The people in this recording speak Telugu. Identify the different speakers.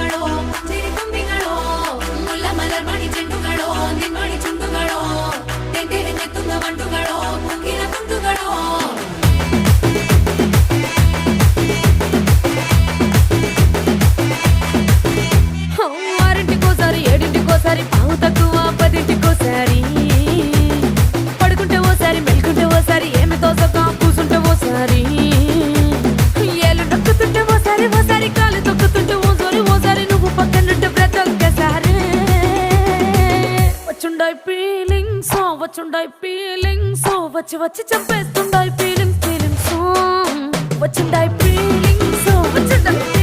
Speaker 1: ചെണ്ടുകളോ ചിരിത്തുമ്പികളോ മുല്ലമലർ മണി ചെണ്ടുകളോ നിൻമണി ചുണ്ടുകളോ തെന്തിരിഞ്ഞെത്തുന്ന വണ്ടുകളോ കുങ്കില കുണ്ടുകളോ ఆరింటికోసారి ఏడింటికోసారి పావు తక్కువ పదింటికోసారి పడుకుంటే ఓసారి మెలుకుంటే ఓసారి ఏమి తోసక కూసుంటే ఓసారి ఏళ్ళు నొక్కుతుంటే ఓసారి ఓసారి కాలు తొక్కుతుంటే ఓసారి నువ్వు పక్కనుంటే ప్రతి ఒక్కసారి వచ్చుండాయి ఫీలింగ్స్ వచ్చి వచ్చి చంపేస్తుండాయి ఫీలింగ్స్ వచ్చిండాయి ఫీలింగ్స్ వచ్చిండాయి